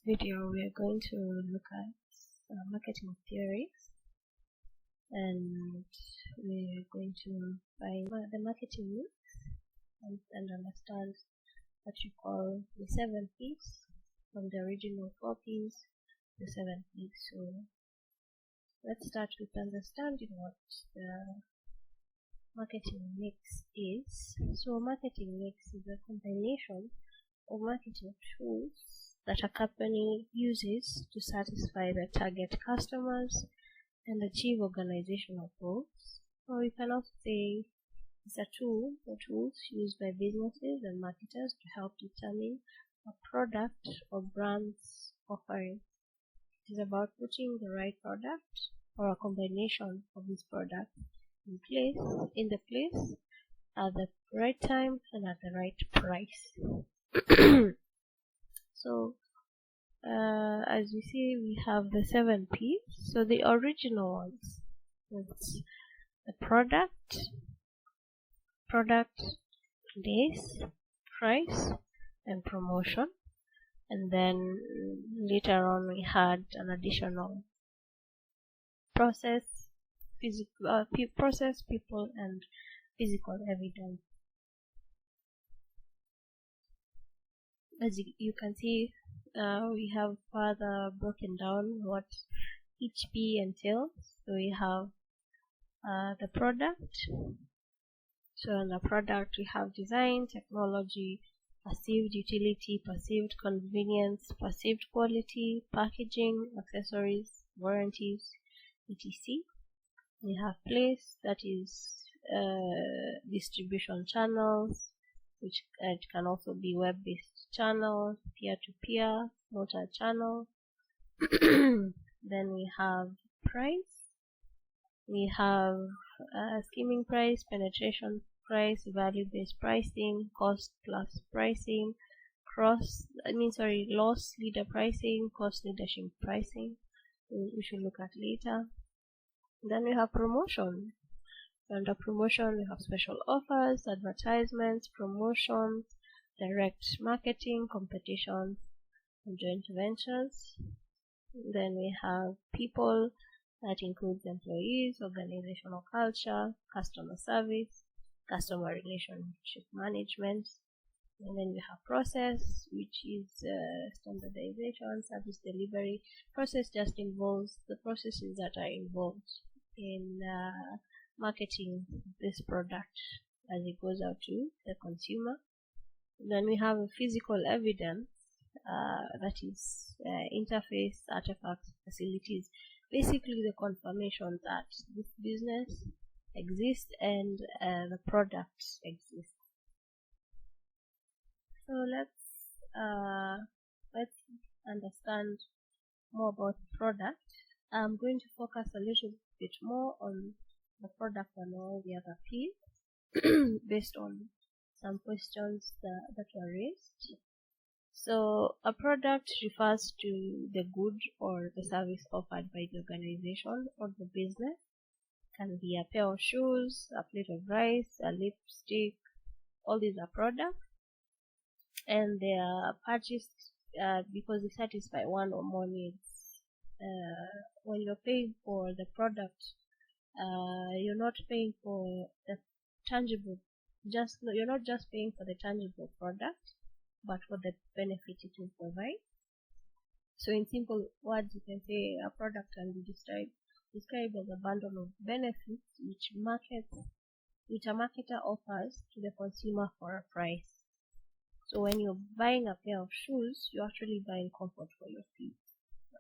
video, we are going to look at marketing theories, and we're going to find the marketing mix and understand what you call the 7 P's, from the original 4 P's, the 7 P's. So let's start with understanding what the marketing mix is. So marketing mix is a combination of marketing tools that a company uses to satisfy their target customers and achieve organizational goals. Or you can also say it's a tool or tools used by businesses and marketers to help determine a product or brand's offering. It is about putting the right product or a combination of these products in the place at the right time and at the right price. So as you see, we have the 7 P's. So the original ones, it's the product, place, price, and promotion. And then later on we had an additional process, people, and physical evidence. As you can see, we have further broken down what each P entails. So we have the product. So in the product we have design, technology, perceived utility, perceived convenience, perceived quality, packaging, accessories, warranties, etc. We have place, that is distribution channels, which it can also be web-based channels, peer-to-peer, multi-channel. Then we have price. We have skimming price, penetration price, value-based pricing, cost plus pricing, loss leader pricing, cost leadership pricing, we should look at later. Then we have promotion. Under promotion we have special offers, advertisements, promotions, direct marketing, competition, and joint ventures. Then we have people. That includes employees, organizational culture, customer service, customer relationship management. And then we have process, which is standardization, service delivery. Process just involves the processes that are involved in marketing this product as it goes out to the consumer. Then we have a physical evidence, that is interface, artifacts, facilities. Basically the confirmation that this business exists and the product exists. So let's understand more about the product. I'm going to focus a little bit more on the product and all the other P's based on some questions that were raised. So a product refers to the good or the service offered by the organization or the business. It can be a pair of shoes, a plate of rice, a lipstick. All these are products, and they are purchased because they satisfy one or more needs. When you're paying for the product, you're not paying for the tangible. You're not just paying for the tangible product, but for the benefit it will provide. So in simple words, you can say a product can be described as a bundle of benefits which a marketer offers to the consumer for a price. So when you're buying a pair of shoes, you're actually buying comfort for your feet.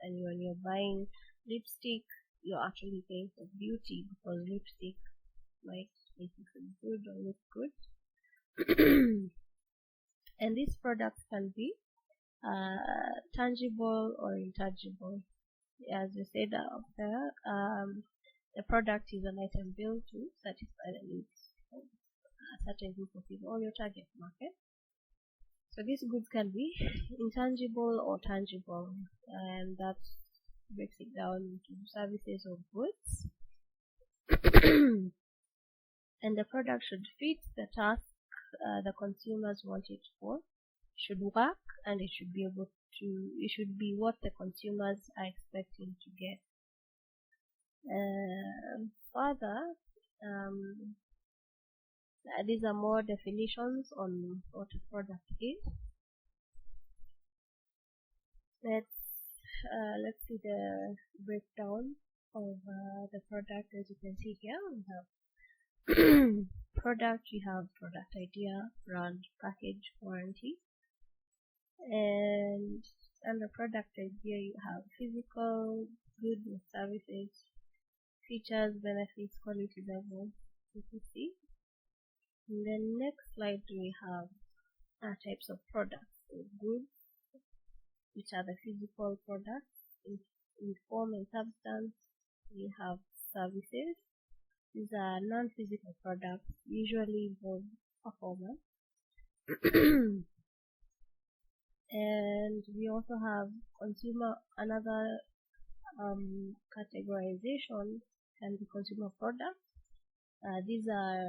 And when you're buying lipstick, you're actually paying for beauty, because lipstick might make you feel good or look good. And these products can be tangible or intangible. As we said up there, the product is an item built to satisfy the needs of a certain group of people or your target market. So these goods can be intangible or tangible, and that breaks it down into services or goods. And the product should fit the task the consumers want it for, should work, and it should be able it should be what the consumers are expecting to get. Further, these are more definitions on what a product is. Let's see the breakdown of the product. As you can see here, we have product, we have product idea, brand, package, warranty, and under product idea you have physical goods and services, features, benefits, quality level, etc. In the next slide we have types of products. So goods, which are the physical products in form and substance. We have services. These are non-physical products, usually involve performance. And we also have consumer. Another categorization can be consumer products. These are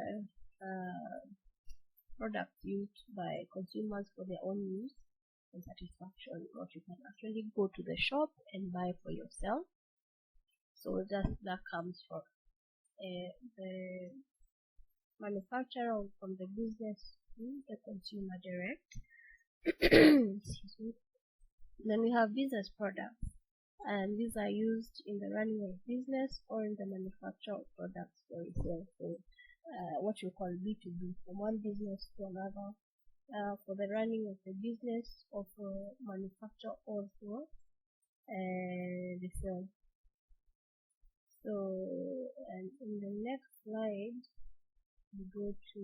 products used by consumers for their own use and satisfaction, or you can actually go to the shop and buy for yourself. So that comes from the manufacturer from the business to the consumer direct. Excuse me. Then we have business products, and these are used in the running of business or in the manufacture of products for resale. So what you call B2B, from one business to another, for the running of the business or for manufacture or for resale. So, and in the next slide, we go to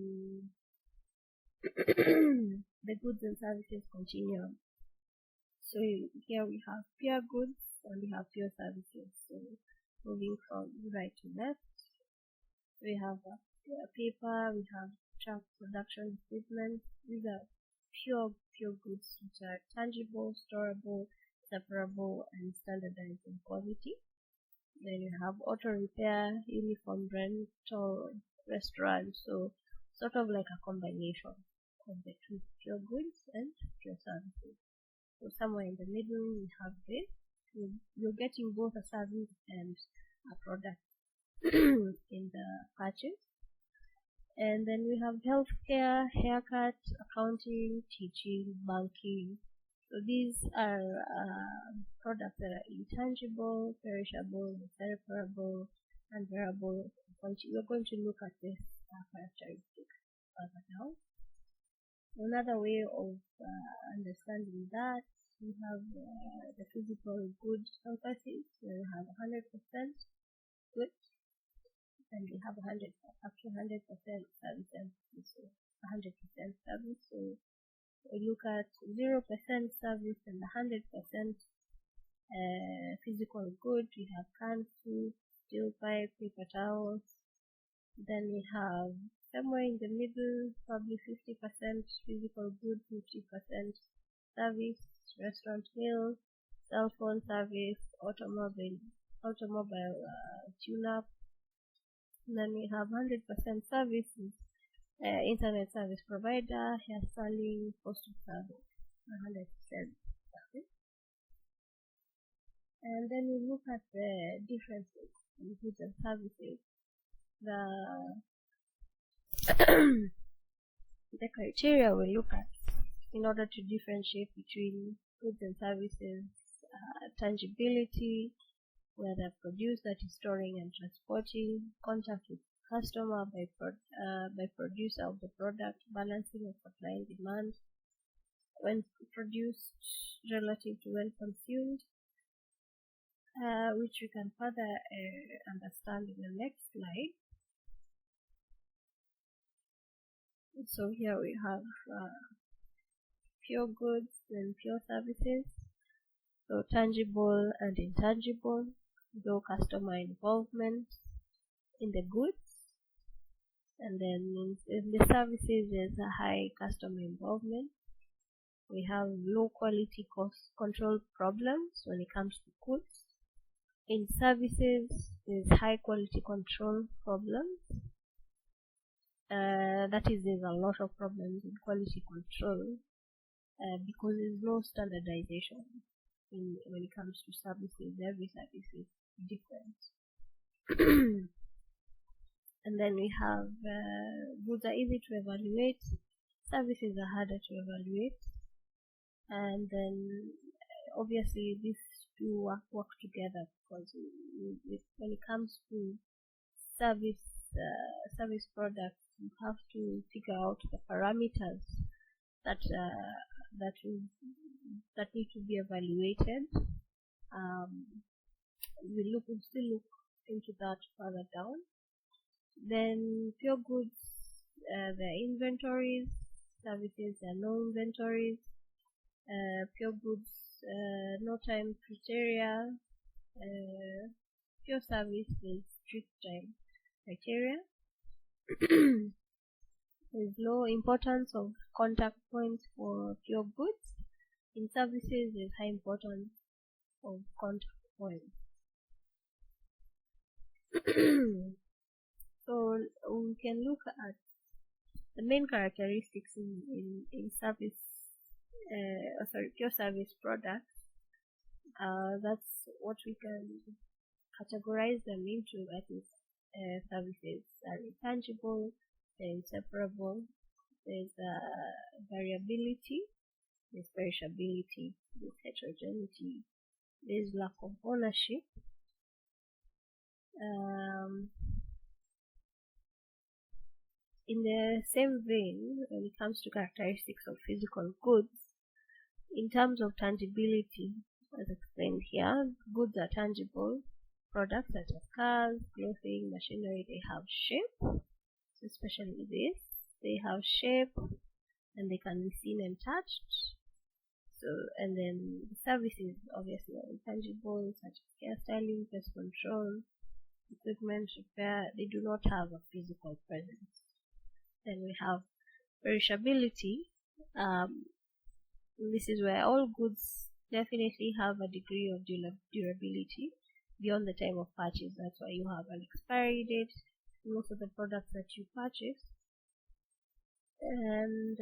the goods and services continuum. So here we have pure goods and we have pure services. So moving from right to left, we have paper, we have truck production equipment. These are pure goods which are tangible, storable, separable, and standardized in quality. Then you have auto repair, uniform rental, restaurant. So sort of like a combination of the two, pure goods and pure services. So somewhere in the middle we have this. You're getting both a service and a product in the purchase. And then we have healthcare, haircut, accounting, teaching, banking. So these are products that are intangible, perishable, repairable, and wearable. We're going to look at this characteristics further down. Another way of understanding that, we have the physical goods emphasis, where we have 100% goods, and we have 100% service emphasis, so 100% service. So we look at 0% service and 100% physical good. We have canned food, steel pipe, paper towels. Then we have somewhere in the middle, probably 50% physical good, 50% service, restaurant meals, cell phone service, automobile tune-up. Then we have 100% services, internet service provider, hair styling, postal service, 100% service. And then we look at the differences in goods and services. The criteria we look at in order to differentiate between goods and services: tangibility, where they're produced, that is storing and transporting; contact with customer by producer of the product; balancing of supply and demand when produced relative to when consumed, which we can further understand in the next slide. So here we have pure goods and pure services, so tangible and intangible, low customer involvement in the goods, and then in the services there's a high customer involvement. We have low quality cost control problems when it comes to goods. In services there's high quality control problems. That is, there's a lot of problems in quality control because there's no standardization when it comes to services. Every service is different. And then we have goods are easy to evaluate, services are harder to evaluate, and then obviously these two work together, because when it comes to service products, you have to figure out the parameters that need to be evaluated. We'll still look into that further down. Then pure goods, there are inventories, services there are no inventories. Pure goods, no time criteria. Pure service is strict time criteria. There is low importance of contact points for pure goods. In services, there is high importance of contact points. So we can look at the main characteristics in service, pure service products. That's what we can categorize them into. That is, services are intangible, they're inseparable, there's variability, there's perishability, there's heterogeneity, there's lack of ownership. In the same vein, when it comes to characteristics of physical goods, in terms of tangibility, as explained here, goods are tangible. Products such as cars, clothing, machinery, they have shape. So especially this, they have shape and they can be seen and touched. So, and then the services obviously are intangible, such as hairstyling, pest control, equipment repair. They do not have a physical presence. Then we have perishability. This is where all goods definitely have a degree of durability beyond the time of purchase. That's why you have an expiry date in most of the products that you purchase. And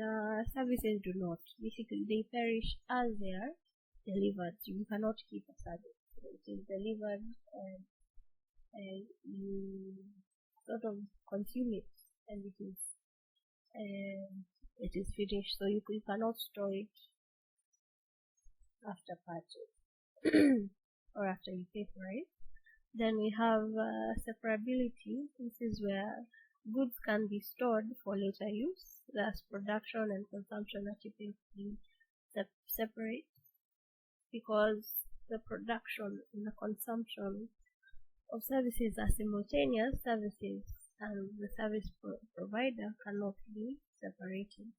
services do not. Basically, they perish as they are delivered. You cannot keep a service. It is delivered and you sort of consume it, and it is finished. So you cannot store it after purchase or after you pay for it. Then we have separability. This is where goods can be stored for later use. Thus, production and consumption are typically separate, because the production and the consumption of services are simultaneous. Services and the service provider cannot be separated.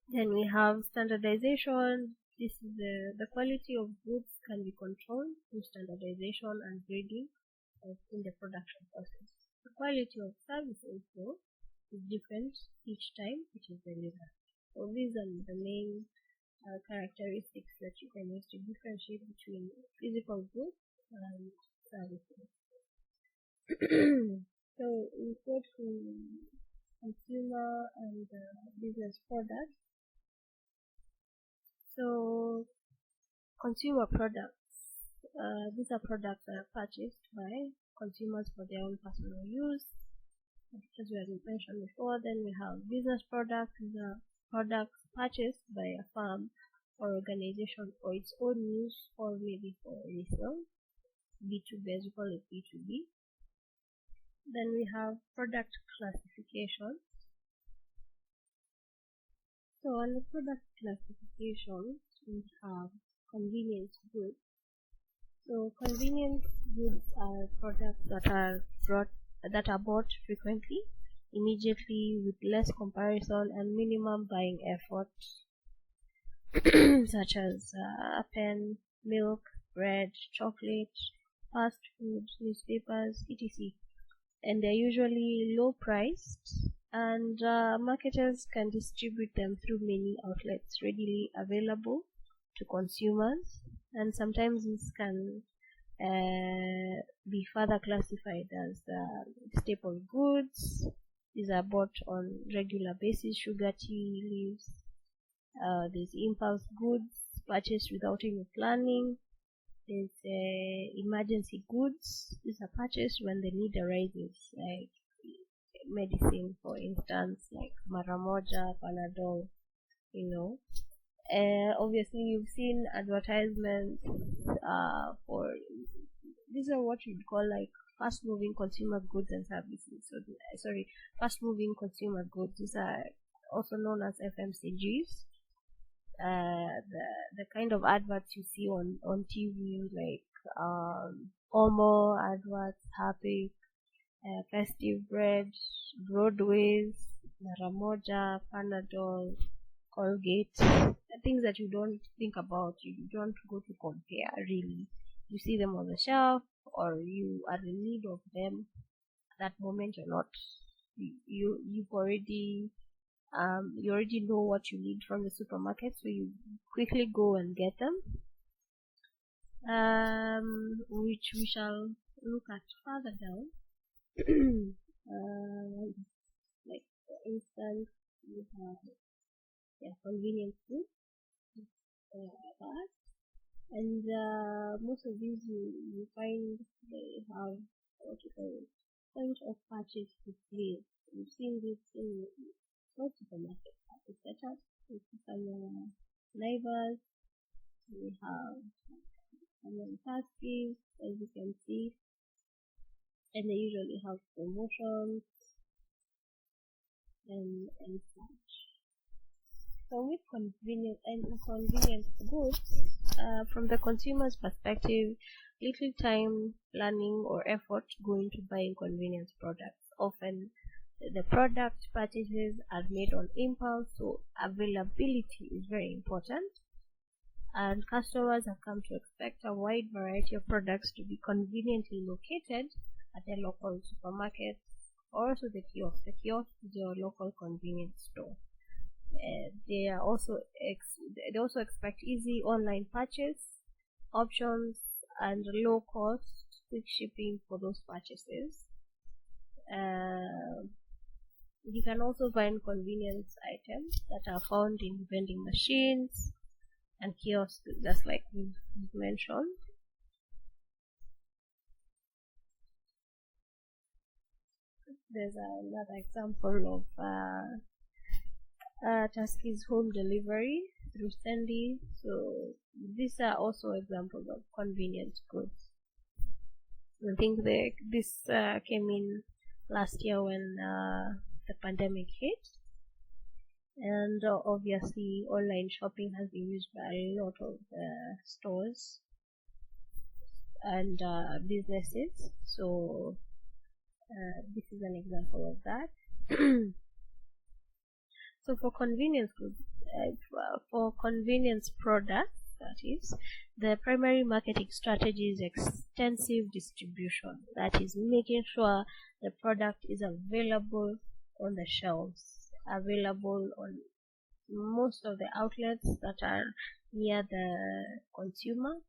Then we have standardization. This is the quality of goods can be controlled through standardization and grading in the production process. The quality of services, though, is different each time it is delivered. So these are the main characteristics that you can use to differentiate between physical goods and services. So we go to consumer and business products. So consumer products, these are products that are purchased by consumers for their own personal use, as we have mentioned before. Then we have business products. These are products purchased by a firm or organization for its own use, or maybe for resale. B2B, as we call it, B2B. Then we have product classification. So under product classification, we have convenience goods. So convenience goods are products that are bought frequently, immediately, with less comparison and minimum buying effort, such as a pen, milk, bread, chocolate, fast food, newspapers, etc. And they're usually low priced, and marketers can distribute them through many outlets readily available to consumers. And sometimes this can be further classified as staple goods. These are bought on regular basis: sugar, tea leaves, There's impulse goods purchased without any planning. There's emergency goods. These are purchased when the need arises, like medicine, for instance, like Maramoja, Panadol, you know. Obviously, you've seen advertisements for these are what we'd call like fast-moving consumer goods and services. So, sorry, fast-moving consumer goods. These are also known as FMCGs. The kind of adverts you see on TV, like Omo adverts, Happy, Festive Bread, Broadways, Ramoja, Panadol, Colgate, things that you don't think about, you don't go to compare really. You see them on the shelf, or you are in need of them at that moment. You're not. You've already you already know what you need from the supermarket, so you quickly go and get them. Which we shall look at further down. Like for instance, you have convenience food, that, and most of these you find they have what you call point of purchase displays. You've seen this in most supermarkets, etc. With some neighbors, we have some taxis, as you can see, and they usually have promotions and such. So with convenient goods, from the consumer's perspective, little time, planning, or effort go into buying convenience products. Often, the product purchases are made on impulse, so availability is very important. And customers have come to expect a wide variety of products to be conveniently located at their local supermarket, or also the kiosk. The kiosk is your local convenience store. They also expect easy online purchase options and low cost quick shipping for those purchases. You can also find convenience items that are found in vending machines and kiosks, just like we've mentioned. There's another example of Tuskys home delivery through Sandy. So these are also examples of convenience goods. I think this came in last year when the pandemic hit, and obviously online shopping has been used by a lot of stores and businesses. So this is an example of that. So for convenience goods, for convenience products, that is, the primary marketing strategy is extensive distribution. That is, making sure the product is available on the shelves, available on most of the outlets that are near the consumer.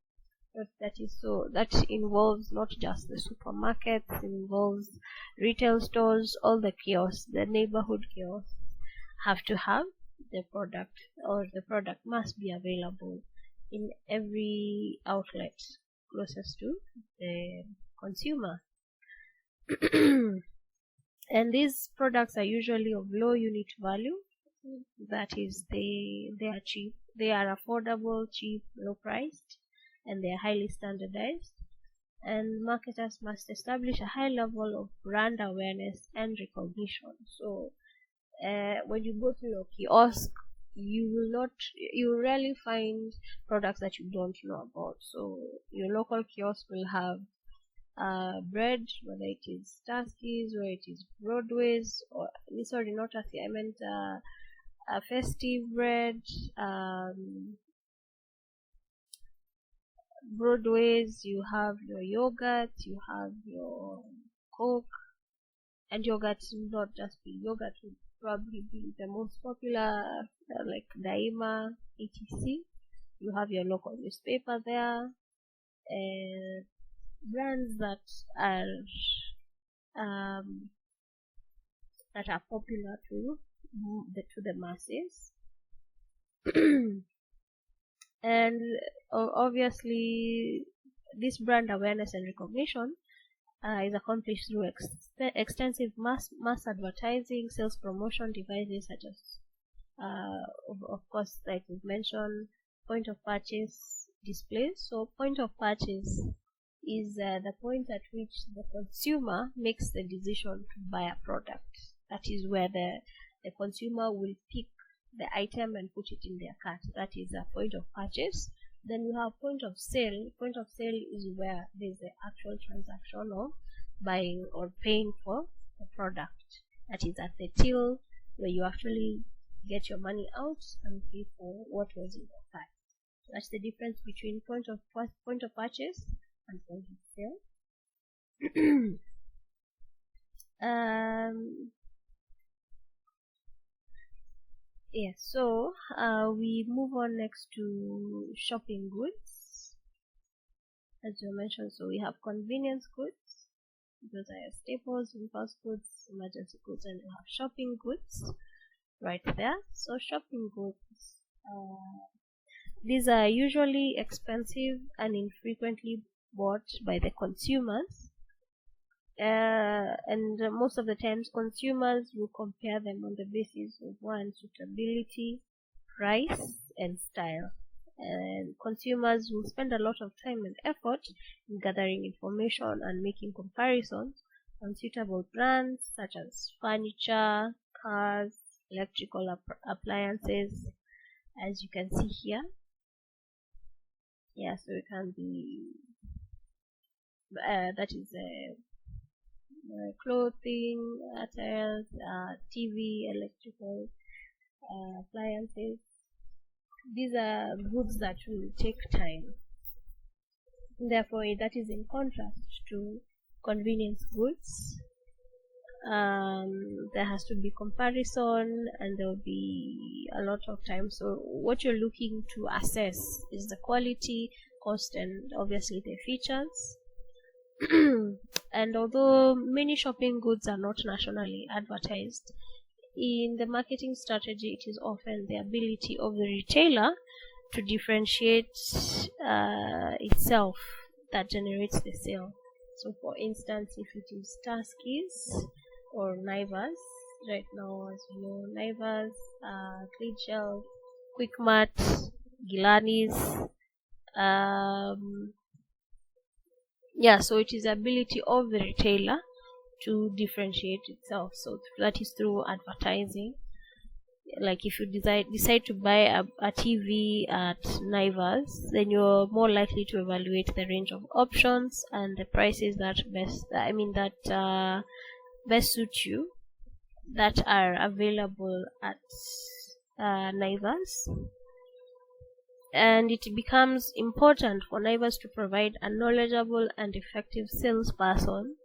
That involves not just the supermarkets, it involves retail stores, all the kiosks, the neighborhood kiosks have to have the product, or the product must be available in every outlet closest to the consumer. And these products are usually of low unit value. That is, they are cheap, they are affordable, cheap, low priced, and they are highly standardized. And marketers must establish a high level of brand awareness and recognition. So when you go to your kiosk, you rarely find products that you don't know about. So your local kiosk will have bread, whether it is Tuskys or it is Broadways, or sorry, not Tuskys, I meant a festive bread, Broadways. You have your yogurt, you have your Coke, and yogurt will not just be yogurt, will probably be the most popular, like Daima, etc. You have your local newspaper there, and brands that are popular to the masses. And obviously, this brand awareness and recognition is accomplished through extensive mass advertising, sales promotion devices such as, of course, like we've mentioned, point of purchase displays. So point of purchase is the point at which the consumer makes the decision to buy a product. That is where the consumer will pick the item and put it in their cart. That is a point of purchase. Then you have point of sale. Point of sale is where there's the actual transaction of buying or paying for the product. That is at the till, where you actually get your money out and pay for what was in your cart. That's the difference between point of purchase and point of sale. Yes, so we move on next to shopping goods, as you mentioned. So we have convenience goods, those are staples, impulse goods, emergency goods, and we have shopping goods right there. So shopping goods, these are usually expensive and infrequently bought by the consumers. And most of the times consumers will compare them on the basis of one, suitability, price, and style. And consumers will spend a lot of time and effort in gathering information and making comparisons on suitable brands such as furniture, cars, electrical appliances, as you can see here. Yeah, so it can be that is clothing, attires, TV, electrical appliances. These are goods that will take time. Therefore, that is in contrast to convenience goods. There has to be comparison, and there will be a lot of time. So what you're looking to assess is the quality, cost, and obviously the features. And although many shopping goods are not nationally advertised, in the marketing strategy, it is often the ability of the retailer to differentiate itself that generates the sale. So for instance, if it is Tuskys or Naivas, right now, as you know, Naivas, Clean Shelf, Quickmart, Gilani's, so it is the ability of the retailer to differentiate itself. So that is through advertising. Like if you decide to buy a TV at Naivas, then you're more likely to evaluate the range of options and the prices that best suit you, that are available at Naivas. And it becomes important for Naivas to provide a knowledgeable and effective salesperson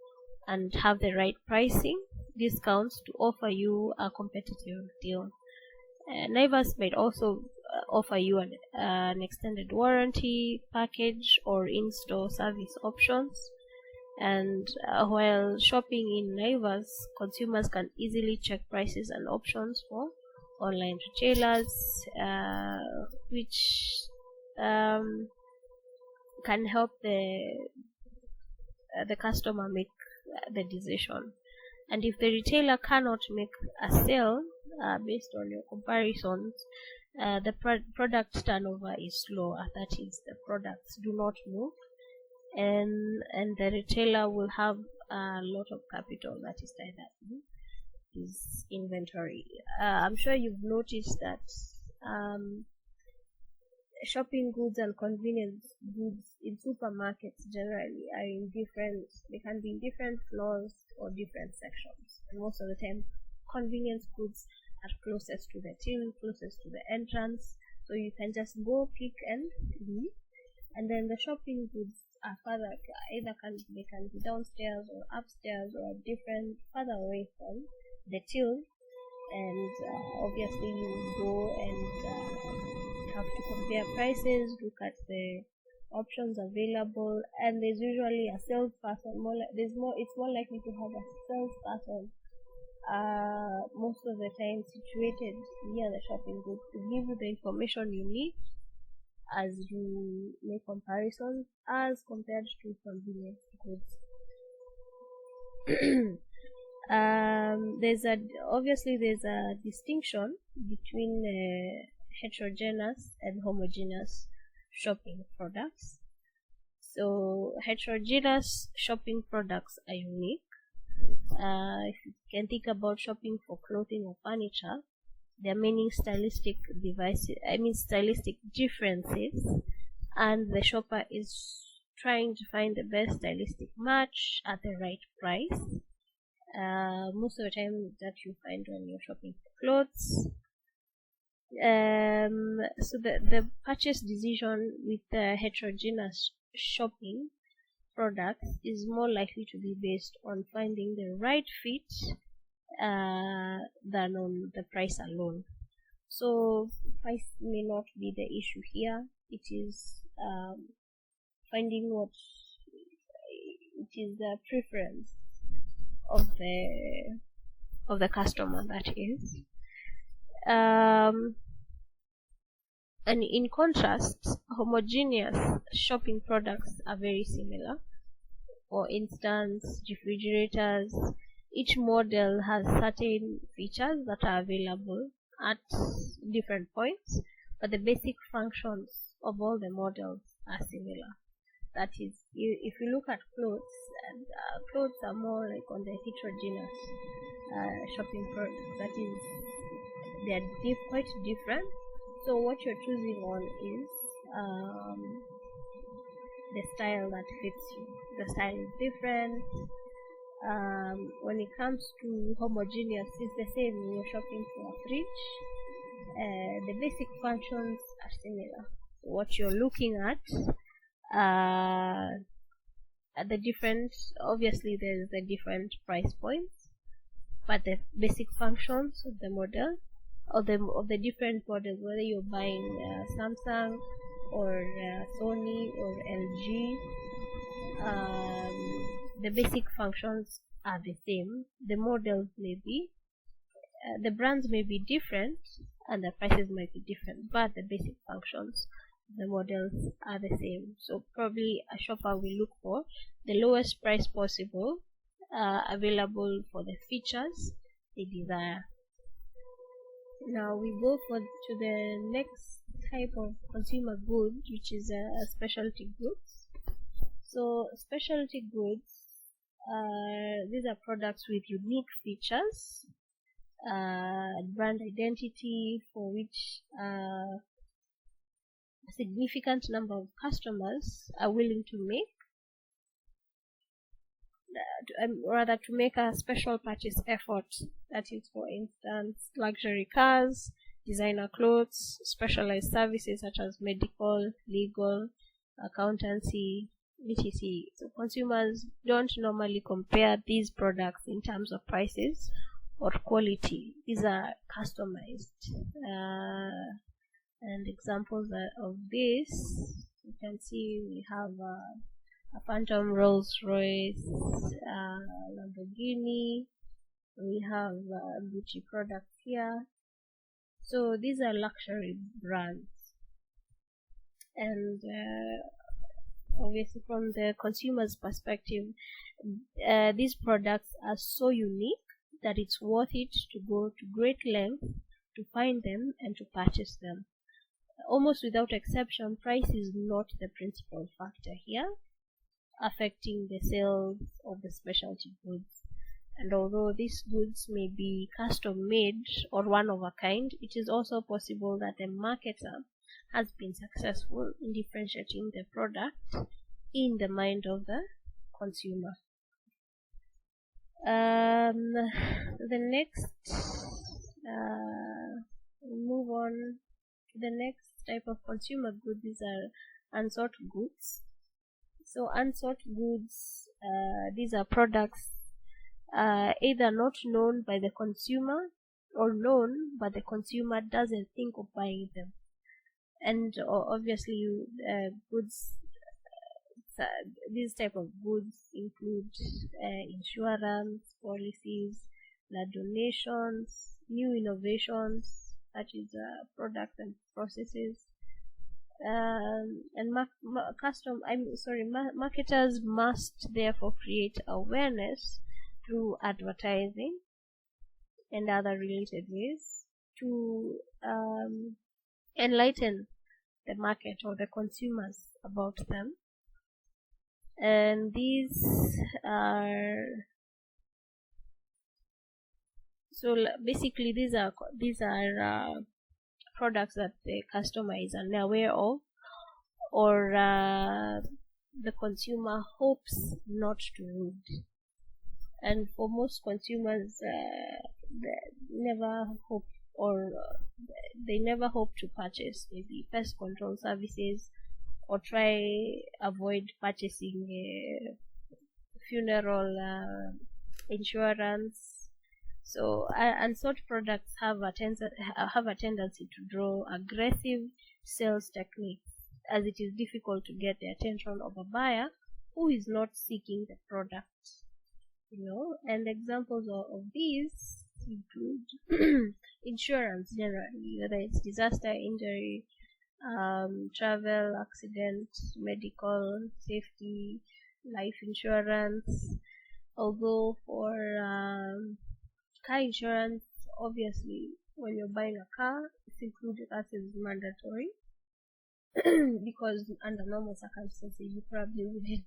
and have the right pricing, discounts to offer you a competitive deal. Naivas might also offer you an extended warranty package or in-store service options. And while shopping in Naivas, consumers can easily check prices and options for online retailers, which can help the customer make the decision. And if the retailer cannot make a sale based on your comparisons, the product turnover is slower. That is, the products do not move, and the retailer will have a lot of capital that is tied up in his inventory. I'm sure you've noticed that shopping goods and convenience goods in supermarkets generally they can be in different floors or different sections. And most of the time, convenience goods are closest to the till, closest to the entrance, so you can just go pick and leave. And then the shopping goods are further, they can be downstairs or upstairs or further away from the till, and obviously you go and have to compare prices, look at the options available, and there's usually a salesperson. It's more likely to have a salesperson are most of the time situated near the shopping goods to give you the information you need as you make comparisons as compared to convenience goods. There's a distinction between heterogeneous and homogeneous shopping products. So heterogeneous shopping products are unique. If you can think about shopping for clothing or furniture, there are many stylistic differences, and the shopper is trying to find the best stylistic match at the right price. Most of the time that you find when you're shopping for clothes. So the purchase decision with the heterogeneous shopping products is more likely to be based on finding the right fit than on the price alone. So price may not be the issue here. It is finding what it is the preference of the customer, that is. And in contrast, homogeneous shopping products are very similar. For instance, refrigerators, each model has certain features that are available at different points, but the basic functions of all the models are similar. That is, if you look at clothes, and clothes are more like on the heterogeneous shopping products. That is, they are quite different. So what you're choosing on is the style that fits you. The style is different. When it comes to homogeneous, it's the same. You're shopping for a fridge. The basic functions are similar. So what you're looking at the different, obviously there's the different price points, but the basic functions of the model of the different models, whether you're buying Samsung or Sony or LG, the basic functions are the same. The models may be, the brands may be different, and the prices might be different, but the basic functions, the models are the same. So probably a shopper will look for the lowest price possible, available for the features they desire. Now we go to the next type of consumer goods, which is specialty goods. So specialty goods, these are products with unique features, brand identity, for which a significant number of customers are willing to make, to make a special purchase effort. That is, for instance, luxury cars, designer clothes, specialized services such as medical, legal, accountancy, etc. So consumers don't normally compare these products in terms of prices or quality. These are customized. And examples of this, you can see we have a Phantom Rolls Royce, Lamborghini, we have Gucci products here. So these are luxury brands, and obviously from the consumer's perspective, these products are so unique that it's worth it to go to great lengths to find them and to purchase them. Almost without exception, price is not the principal factor here affecting the sales of the specialty goods. And although these goods may be custom made or one of a kind, it is also possible that the marketer has been successful in differentiating the product in the mind of the consumer. The next, move on to the next type of consumer goods. These are unsought goods. So unsought goods, these are products either not known by the consumer or known, but the consumer doesn't think of buying them. And obviously, goods, these type of goods include insurance policies, blood donations, new innovations, such as products and processes. And marketers must therefore create awareness through advertising and other related ways to enlighten the market or the consumers about them. And these are basically these are products that the customer is unaware of, or the consumer hopes not to read. And for most consumers, they never hope to purchase maybe pest control services, or try avoid purchasing funeral insurance. So unsold products have a tendency to draw aggressive sales techniques, as it is difficult to get the attention of a buyer who is not seeking the product. And examples of these include insurance generally, whether it's disaster, injury, travel, accident, medical, safety, life insurance. Although for car insurance, obviously, when you're buying a car, it's included as is mandatory because under normal circumstances, you probably wouldn't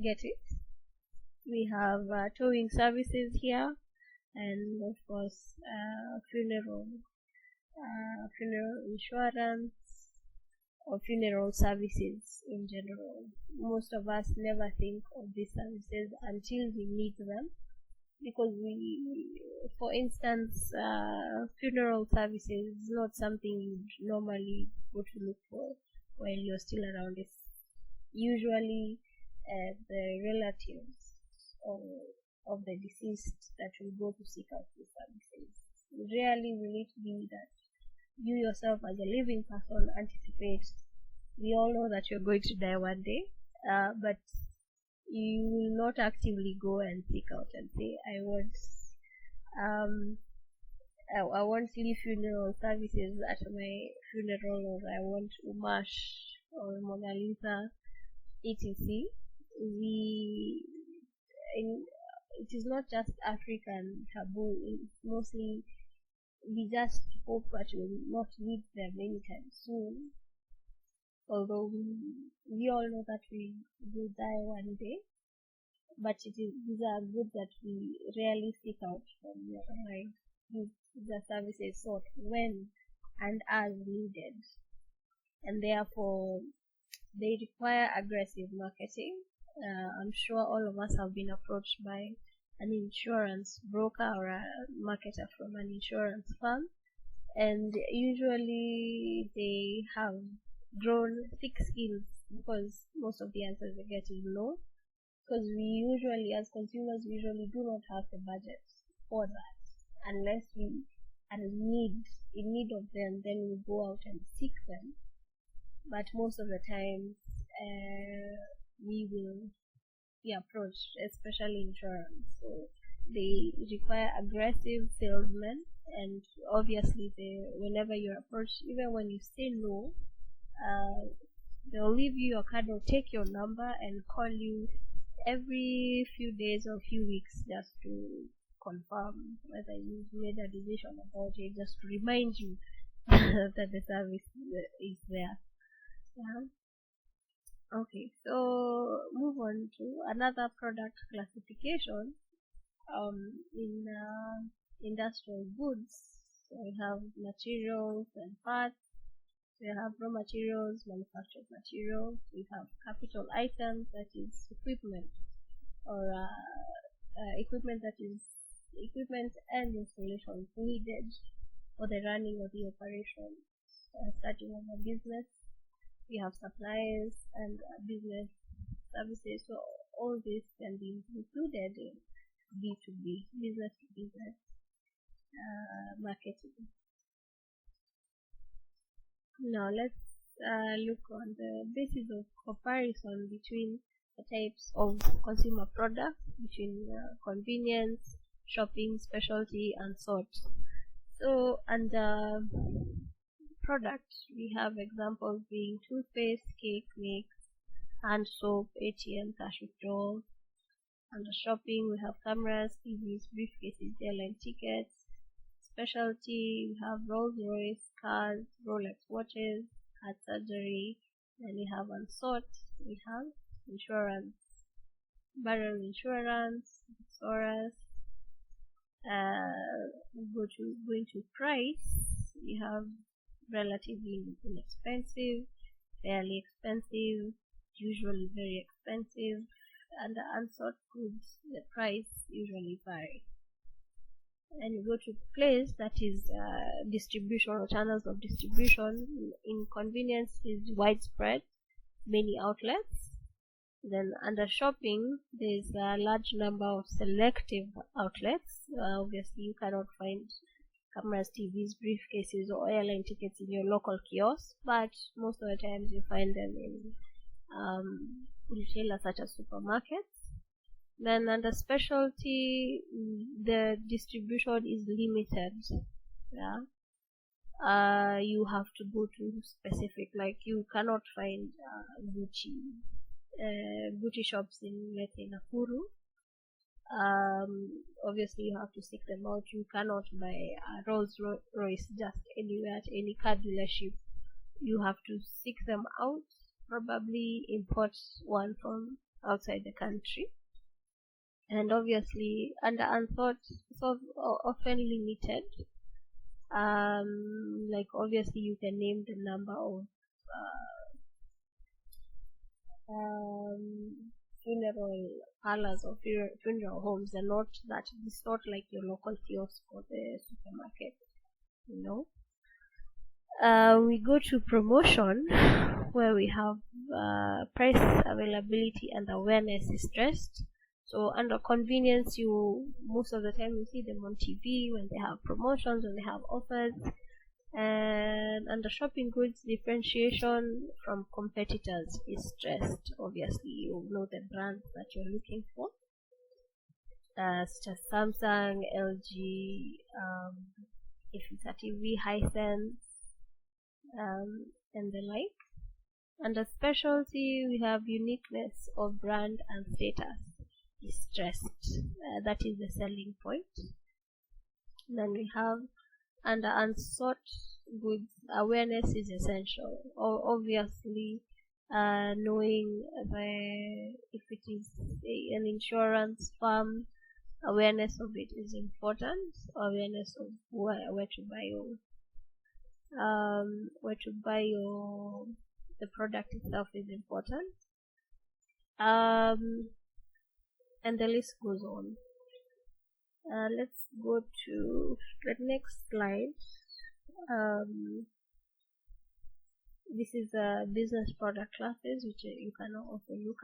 get it. We have towing services here, and of course, funeral insurance, or funeral services in general. Most of us never think of these services until we need them, because for instance, funeral services is not something you'd normally go to look for while you're still around. It's usually the relatives of the deceased that will go to seek out these services. Rarely will it be that you yourself as a living person anticipate. We all know that you're going to die one day, but you will not actively go and seek out and say, I want silly funeral services at my funeral, or I want Umash or Mona Lisa, etc. It is not just African taboo. It's mostly we just hope that we will not need them anytime soon. Although we all know that we will die one day, but these are goods that we rarely seek out from your mind. These are services sought when and as needed, and therefore they require aggressive marketing. I'm sure all of us have been approached by an insurance broker or a marketer from an insurance firm, and usually they have grown thick skills, because most of the answers they get is no, because we usually, as consumers, do not have the budget for that, unless we are in need of them. Then we go out and seek them, but most of the time we will be approached, especially insurance. So they require aggressive salesmen, and obviously whenever you're approached, even when you say no, they'll leave you your card or take your number and call you every few days or few weeks just to confirm whether you've made a decision about it, just to remind you that the service is there. Yeah. Okay, so move on to another product classification in industrial goods. So we have materials and parts. We have raw materials, manufactured materials. We have capital items, that is equipment, or equipment and installations needed for the running of the operation, starting of a business. We have supplies and business services. So all this can be included in B2B, business to business marketing. Now let's look on the basis of comparison between the types of consumer products, between convenience, shopping, specialty, and sort. So under product, we have examples being toothpaste, cake mix, hand soap, ATM, cash withdrawal. Under shopping, we have cameras, TVs, briefcases, airline tickets. Specialty, we have Rolls Royce cars, Rolex watches, heart surgery. Then we have unsought, we have insurance, burial insurance, Soros. Going to price, we have relatively inexpensive, fairly expensive, usually very expensive, and the unsought goods, the price usually vary. And you go to place, that is distribution or channels of distribution. In convenience is widespread, many outlets. Then under shopping, there's a large number of selective outlets. Obviously, you cannot find cameras, TVs, briefcases, or airline tickets in your local kiosk, but most of the times you find them in retailers such as supermarkets. Then under specialty, the distribution is limited. Yeah, you have to go to specific, like you cannot find Gucci shops in, let's say, Nakuru. Obviously you have to seek them out. You cannot buy a Rolls Royce just anywhere at any car dealership. You have to seek them out, probably import one from outside the country. And obviously under unsought, so often limited. Like obviously you can name the number of funeral parlors or funeral homes. They're not that, it's not like your local kiosk or the supermarket, you know. We go to promotion, where we have price, availability, and awareness is stressed. So under convenience, you most of the time you see them on TV when they have promotions, when they have offers. And under shopping goods, differentiation from competitors is stressed. Obviously, you know the brands that you're looking for, such as Samsung, LG, if it's a TV, Hisense, and the like. Under specialty, we have uniqueness of brand and status is stressed. That is the selling point. Then we have under unsought goods, awareness is essential. Obviously, knowing if it is an insurance firm, awareness of it is important. Awareness of where to buy the product itself is important. And the list goes on. Let's go to the next slide. This is business product classes, which you can also look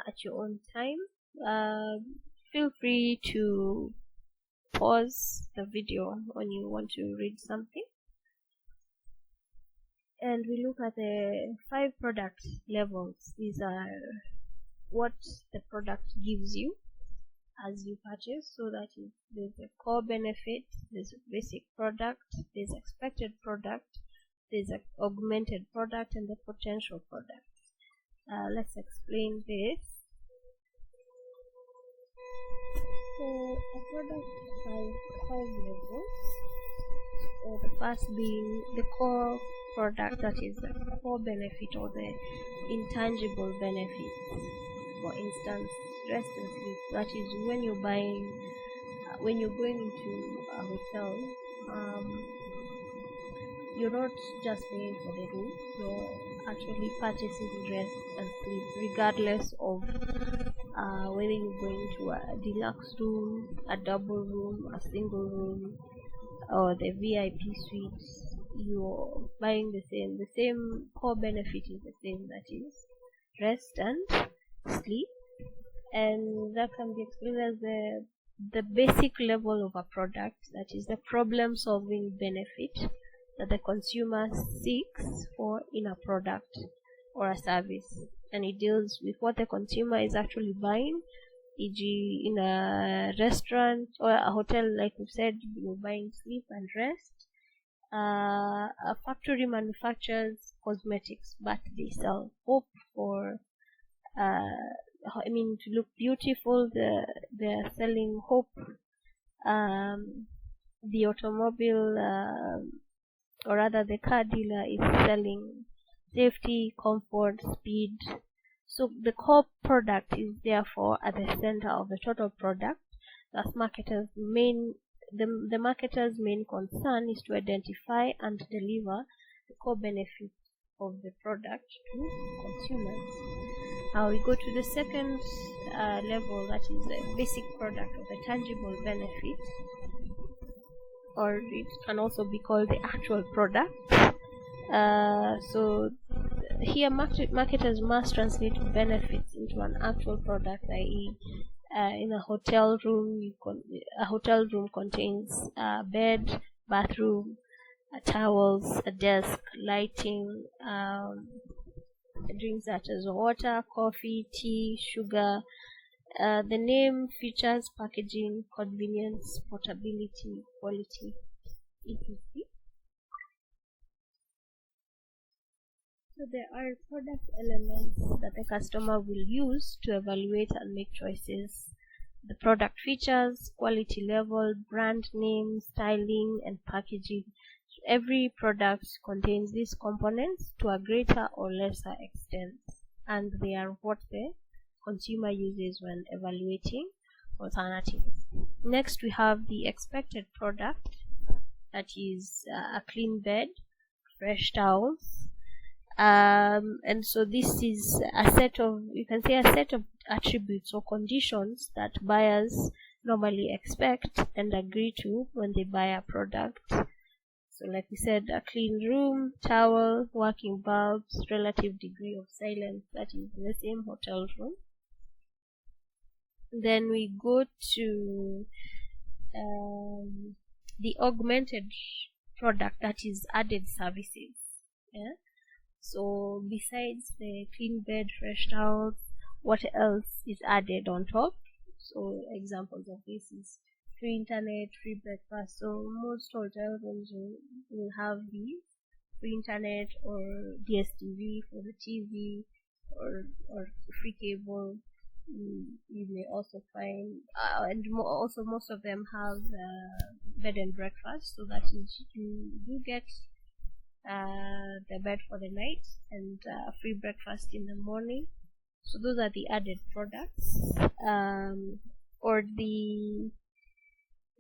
at your own time. Feel free to pause the video when you want to read something. And we look at the 5 product levels. These are what the product gives you as you purchase. So that is, there's a core benefit, there's a basic product, there's expected product, there's an augmented product, and the potential product. Let's explain this. So a product has 5 levels. So the first being the core product, that is the core benefit or the intangible benefits. For instance, rest and sleep. That is when you're going into a hotel, you're not just paying for the room, you're actually purchasing rest and sleep, regardless of whether you're going to a deluxe room, a double room, a single room, or the VIP suite. You're buying the same core benefit is the same, that is rest and sleep. And that can be explained as the basic level of a product, that is the problem solving benefit that the consumer seeks for in a product or a service, and it deals with what the consumer is actually buying e.g. in a restaurant or a hotel, like we said, you're buying sleep and rest. A factory manufactures cosmetics, but they sell hope for, to look beautiful. They're selling hope. The automobile, or rather the car dealer, is selling safety, comfort, speed. So the core product is therefore at the center of the total product. Thus, the marketer's main concern is to identify and deliver the core benefits of the product to consumers. Now we go to the second level, that is the basic product, or the tangible benefit, or it can also be called the actual product. So here marketers must translate benefits into an actual product, i.e. In a hotel room, a hotel room contains a bed, bathroom, towels, a desk, lighting, drinks such as water, coffee, tea, sugar. The name, features, packaging, convenience, portability, quality, etc. So there are product elements that the customer will use to evaluate and make choices. The product features, quality level, brand name, styling, and packaging. So every product contains these components to a greater or lesser extent, and they are what the consumer uses when evaluating alternatives. Next, we have the expected product, that is a clean bed, fresh towels. And so this is a set of attributes or conditions that buyers normally expect and agree to when they buy a product. So like we said, a clean room, towel, working bulbs, relative degree of silence, that is in the same hotel room. Then we go to the augmented product, that is added services. Yeah. So besides the clean bed, fresh towels, what else is added on top? So examples of this is free internet, free breakfast. So most hotel rooms will have these: free internet, or DSTV for the TV, or free cable. You may also find, also most of them have bed and breakfast, so that is, you do get the bed for the night and free breakfast in the morning. So those are the added products,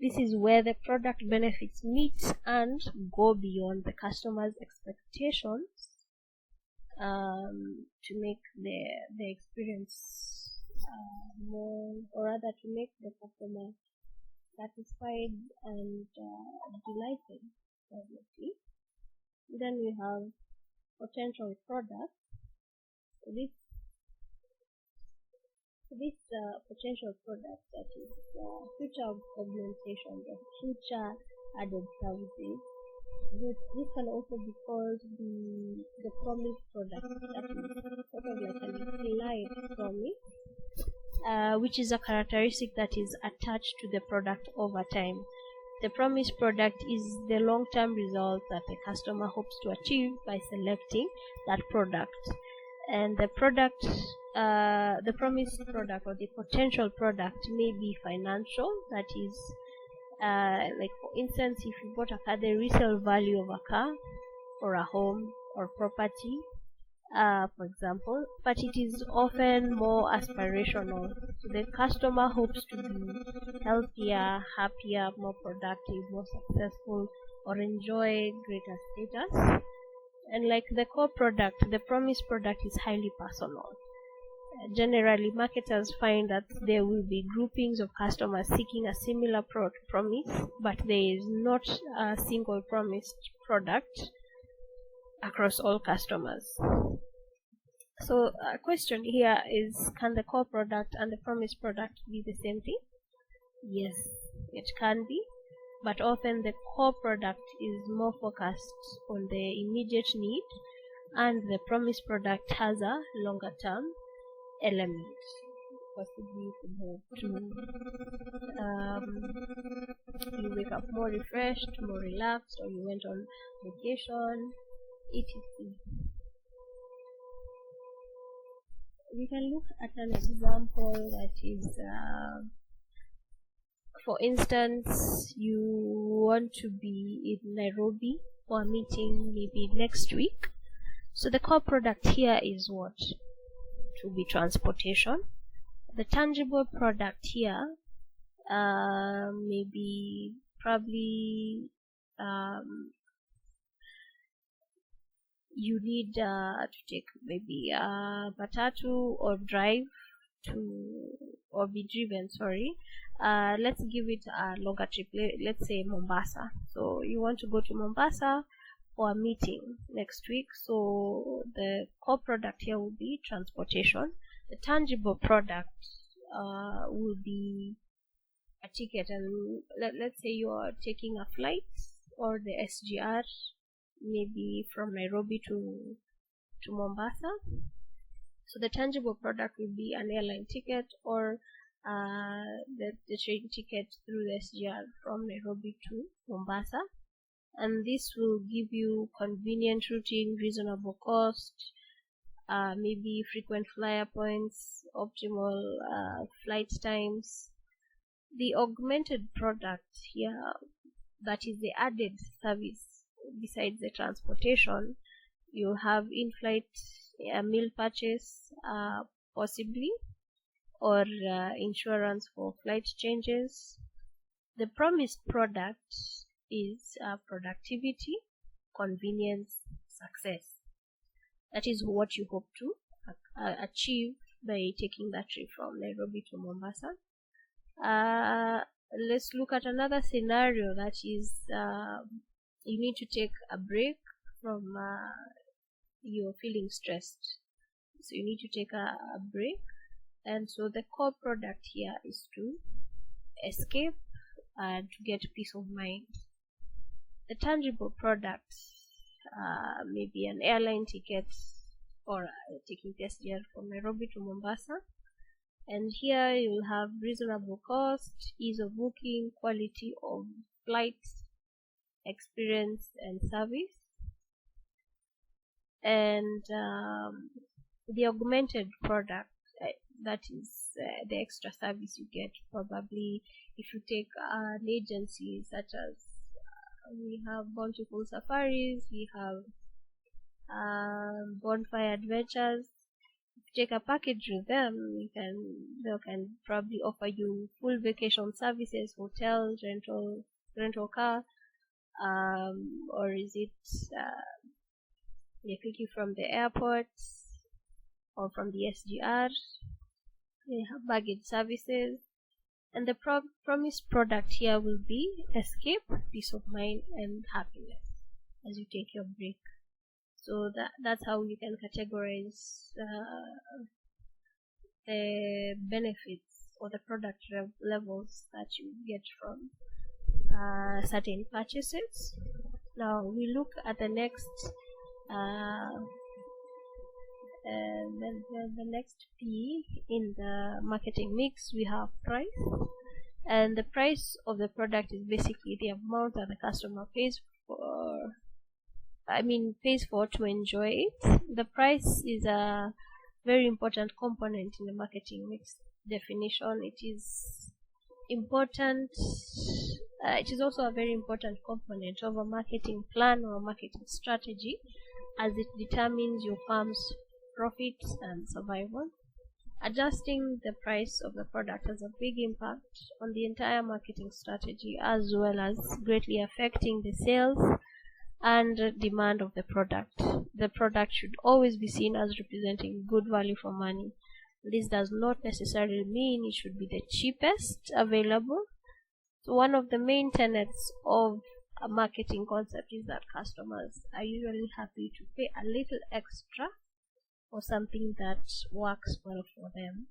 this is where the product benefits meet and go beyond the customer's expectations, to make the experience more, or rather to make the customer satisfied and delighted, obviously. Then we have potential products. This potential product, that is future augmentation, or future added services. This can also be called the promised product, that is sort of like an implied promise, which is a characteristic that is attached to the product over time. The promised product is the long-term result that the customer hopes to achieve by selecting that product. And the promised product or the potential product may be financial, that is, like for instance, if you bought a car, the resale value of a car or a home or property, for example, but it is often more aspirational. So the customer hopes to be healthier, happier, more productive, more successful, or enjoy greater status. And like the core product, the promised product is highly personal. Generally, marketers find that there will be groupings of customers seeking a similar promise, but there is not a single promised product across all customers. So a question here is, can the core product and the promised product be the same thing? Yes, it can be, but often the core product is more focused on the immediate need, and the promised product has a longer term element, possibly you could hope to you wake up more refreshed, more relaxed, or you went on vacation, etc. We can look at an example that is, for instance, you want to be in Nairobi for a meeting maybe next week. So the core product here is what? To be transportation. The tangible product here maybe probably you need to take maybe matatu or drive to, or be driven, sorry. Let's give it a longer trip, let's say Mombasa. So you want to go to Mombasa for a meeting next week. So the core product here will be transportation. The tangible product will be a ticket, and let's say you are taking a flight or the SGR, maybe from Nairobi to Mombasa. So the tangible product will be an airline ticket, or the train ticket through the SGR from Nairobi to Mombasa. And this will give you convenient routing, reasonable cost, maybe frequent flyer points, optimal flight times. The augmented product here, that is the added service besides the transportation, you have in-flight meal purchase, possibly, or insurance for flight changes. The promised product is productivity, convenience, success. That is what you hope to achieve by taking that trip from Nairobi to Mombasa. Let's look at another scenario, that is you need to take a break from you're feeling stressed, so you need to take a break, and so the core product here is to escape and to get peace of mind. The tangible product, maybe an airline ticket, or taking the SGR from Nairobi to Mombasa, and here you'll have reasonable cost, ease of booking, quality of flight experience and service. And the augmented product, that is the extra service you get, probably if you take an agency such as we have Bountiful Safaris, we have Bonfire Adventures. If you take a package with them, they can probably offer you full vacation services, hotels, rental car, or is it they pick you from the airport or from the SGR. They have baggage services, and the promised product here will be escape, peace of mind, and happiness as you take your break. So that's how you can categorize the benefits or the product levels that you get from certain purchases. Now we look at the next the next P in the marketing mix. We have price, and the price of the product is basically the amount that the customer pays for to enjoy it. The price is a very important component in the marketing mix definition. It is important. It is also a very important component of a marketing plan or a marketing strategy, as it determines your firm's profits and survival. Adjusting the price of the product has a big impact on the entire marketing strategy, as well as greatly affecting the sales and demand of the product. The product should always be seen as representing good value for money. This does not necessarily mean it should be the cheapest available. So one of the main tenets of a marketing concept is that customers are usually happy to pay a little extra for something that works well for them.